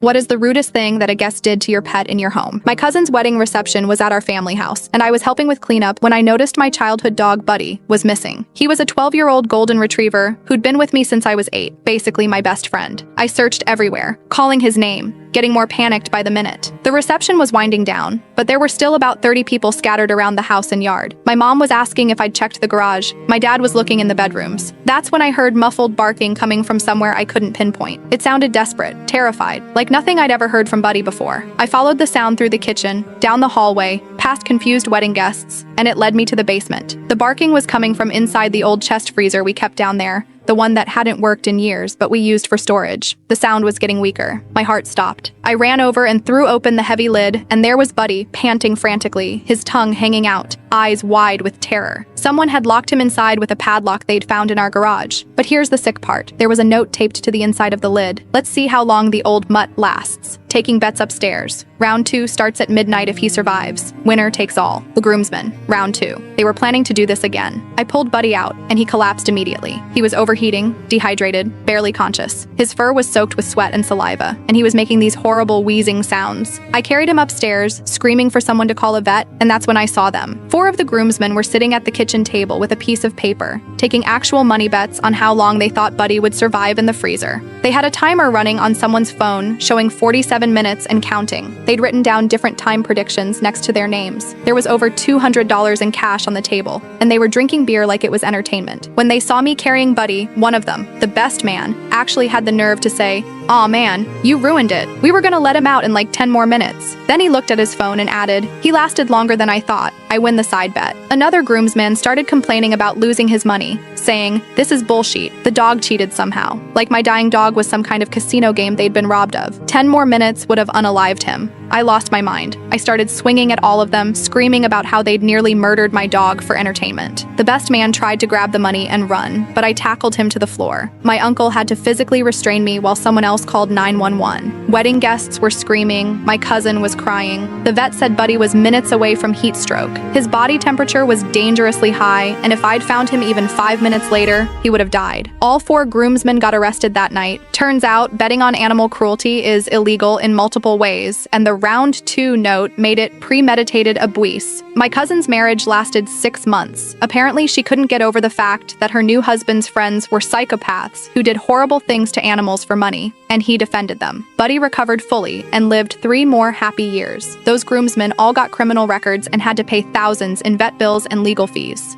What is the rudest thing that a guest did to your pet in your home? My cousin's wedding reception was at our family house, and I was helping with cleanup when I noticed my childhood dog, Buddy, was missing. He was a 12-year-old golden retriever who'd been with me since I was 8, basically my best friend. I searched everywhere, calling his name, getting more panicked by the minute. The reception was winding down, but there were still about 30 people scattered around the house and yard. My mom was asking if I'd checked the garage. My dad was looking in the bedrooms. That's when I heard muffled barking coming from somewhere I couldn't pinpoint. It sounded desperate, terrified, like nothing I'd ever heard from Buddy before. I followed the sound through the kitchen, down the hallway, past confused wedding guests, and it led me to the basement. The barking was coming from inside the old chest freezer we kept down there, the one that hadn't worked in years, but we used for storage. The sound was getting weaker. My heart stopped. I ran over and threw open the heavy lid, and there was Buddy, panting frantically, his tongue hanging out, eyes wide with terror. Someone had locked him inside with a padlock they'd found in our garage. But here's the sick part. There was a note taped to the inside of the lid. Let's see how long the old mutt lasts. Taking bets upstairs. Round 2 starts at midnight if he survives. Winner takes all. The groomsmen. Round 2. They were planning to do this again. I pulled Buddy out, and he collapsed immediately. He was overheating, dehydrated, barely conscious. His fur was soaked with sweat and saliva, and he was making these horrible wheezing sounds. I carried him upstairs, screaming for someone to call a vet, and that's when I saw them. 4 of the groomsmen were sitting at the kitchen table with a piece of paper, taking actual money bets on how long they thought Buddy would survive in the freezer. They had a timer running on someone's phone, showing 47 minutes and counting. They'd written down different time predictions next to their names. There was over $200 in cash on the table, and they were drinking beer like it was entertainment. When they saw me carrying Buddy, one of them, the best man, actually had the nerve to say, "Aw man, you ruined it. We were gonna let him out in like 10 more minutes." Then he looked at his phone and added, "He lasted longer than I thought. I win the side bet." Another groomsman started complaining about losing his money, saying, "This is bullshit. The dog cheated somehow. Like my dying dog was some kind of casino game they'd been robbed of. 10 more minutes would have unalived him." I lost my mind. I started swinging at all of them, screaming about how they'd nearly murdered my dog for entertainment. The best man tried to grab the money and run, but I tackled him to the floor. My uncle had to physically restrain me while someone else called 911. Wedding guests were screaming. My cousin was crying. The vet said Buddy was minutes away from heat stroke. His body temperature was dangerously high, and if I'd found him even 5 minutes later, he would have died. All 4 groomsmen got arrested that night. Turns out, betting on animal cruelty is illegal in multiple ways, and the Round 2 note made it premeditated abuse. My cousin's marriage lasted 6 months. Apparently, she couldn't get over the fact that her new husband's friends were psychopaths who did horrible things to animals for money, and he defended them. Buddy recovered fully and lived 3 more happy years. Those groomsmen all got criminal records and had to pay thousands in vet bills and legal fees.